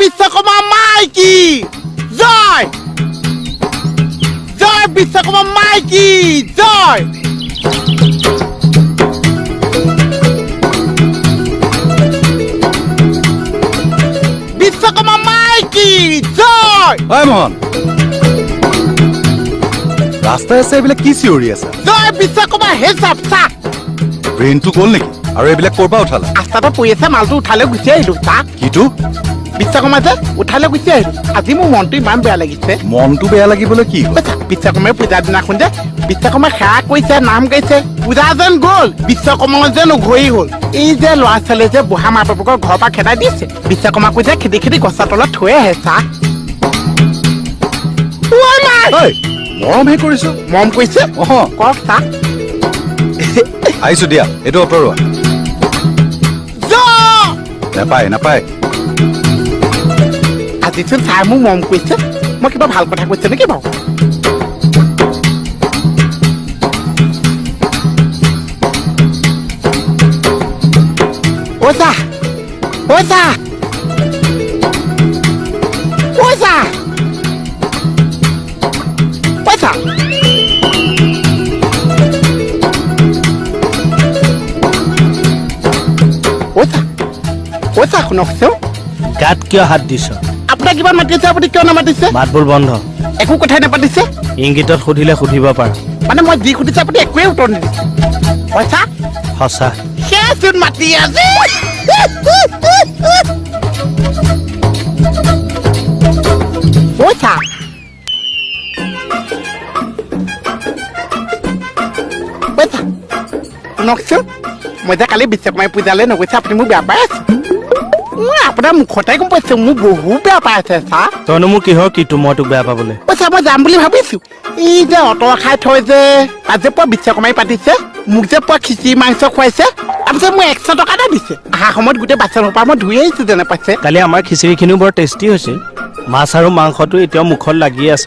বিশ্বকৰ্মা মাইকী জয় জয় বিশ্বকৰ্মা মাইকী জয় বিশ্বকৰ্মা মাইকী জয় হয় মোহন ৰাস্তাই আছে এইবিলাক কি চিঞৰি আছে জয় বিশ্বকৰ্মা হে চাপ চা ব্ৰেইনটো গ'ল নেকি আৰু এইবিলাক ক'ৰ পৰা উঠালা ৰাস্তাতে পৰি আছে মালটো উঠালৈ গুচি আহিলো চা কিটো বিশ্বকৰ্মা যে উঠালৈ গুচি আহিলো আজি মোৰ মনটো ইমান বেয়া লাগিছে মনটো বেয়া লাগিবলৈ কি হ'ল বিশ্বকৰ্মাই পূজাৰ দিনাখন যে বিশ্বকৰ্মাই সেৱা কৰিছে নাম গাইছে পূজা যেন গ'ল বিশ্বকৰ্মা যেন উঘৰি হ'ল এই যে ল'ৰা ছোৱালীয়ে যে বুঢ়া মা বাপেকৰ ঘৰৰ পৰা খেদাই দিছে বিশ্বকৰ্মাকো যে খেদি খেদি গছৰ তলত থৈ আহে চা মৰমহে কৰিছো মৰম কৰিছে কওক চা আহিছো দিয়া এইটো অতৰোৱা নাপায় নাপায় আজিচোন চাই মোক মৰম কৰিছে মই কিবা ভাল কথা কৈছে নেকি বাৰু ওজা ওজা ওজা ওজা ওজা ওজা শুনকচোন গাত কিয় হাত দিছ আপোনাক কিবা মাতিছে আপুনি কিয় নামাতিছে মাতবোৰ বন্ধ একো কথাই নাপাতিছে ইংগিতত সুধিলে সুধিব পাৰ মানে মই যি সুধিছে আপুনি একোৱে উত্তৰ নিদিছে পইচা সঁচা সেইচোন মাতি আছে পইচা পইচা শুনকচোন মই যে কালি বিশ্বকৰ্মাই পূজালৈ নগৈছে আপুনি মোক বেয়া পাই আছে আপোনাৰ মুখতে গম পাইছো মোক বহুত বেয়া পাই আছে চা তইনো মোৰ কিহৰ কিটো মই তোক বেয়া পাবলৈ পইচা মই যাম বুলি ভাবিছো এই যে অট খাই থৈ যে আজি পুৱা বিশ্বকৰ্মাই পাতিছে মোক যে পুৱা খিচিৰি মাংস খুৱাইছে তাৰপিছত মোক 100 টকা এটা দিছে অহা সময়ত গোটেই বাচ্ছাৰ পৰা মই ধুই আহিছো যেনে পাইছে কালি আমাৰ খিচিৰিখিনিও বৰ টেষ্টি হৈছিল মাছ আৰু মাংসটো এতিয়াও মুখত লাগি আছে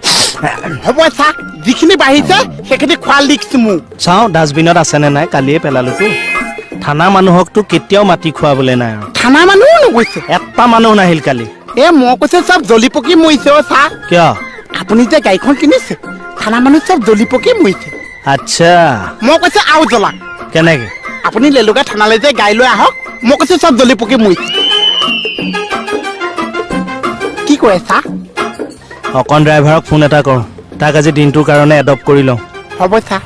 হ'ব চা যিখিনি বাঢ়িছে সেইখিনি খোৱা লিখিছো মোক চাওঁ ডাষ্টবিনত আছেনে নাই কালিয়ে পেলালোতো থানা মানুহকতো কেতিয়াও মাটি খুৱাবলৈ নাই আৰু থানা মানুহো নগৈছে এটা মানুহ নাহিল কালি মই কৈছো চব জ্বলি পকি মৰিছে চা কিয় আপুনি যে গাড়ীখন কিনিছে থানা মানুহ চব জ্বলি পকি মৰিছে আচ্ছা মই কৈছো আৰু জ্বলাক কেনেকে আপুনি লেলুকা থানালৈ যে গাড়ী লৈ আহক মই কৈছো চব জ্বলি পকি মৰিছে কি কৈ চা অকণ ড্ৰাইভাৰক ফোন এটা কৰোঁ তাক আজি দিনটোৰ কাৰণে এডপ্ট কৰি লওঁ হ'ব চা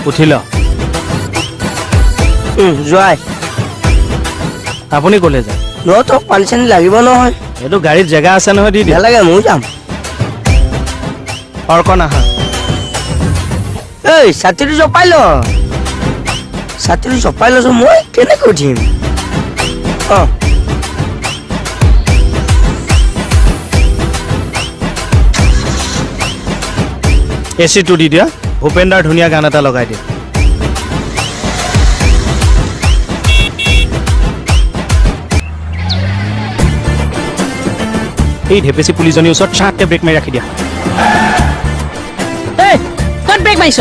উঠি ল যোৱাই আপুনি ক'লে যায় তোক পানী চানী লাগিব নহয় এইটো গাড়ীত জেগা আছে নহয় দি দিয়া লাগে ময়ো যাম অৰ্কণ আহা এই ছাতিটো জপাই ল ছাতিটো জপাই লৈছো মই কেনেকৈ উঠিম এচিটো দি দিয়া ভূপেন্দাৰ ধুনীয়া গান এটা লগাই দিয়া এই ঢেপেচি পুলিজনীৰ ওচৰত চাটকে ব্ৰেক মাৰি ৰাখি দিয়া ক'ত ব্ৰেক মাৰিছ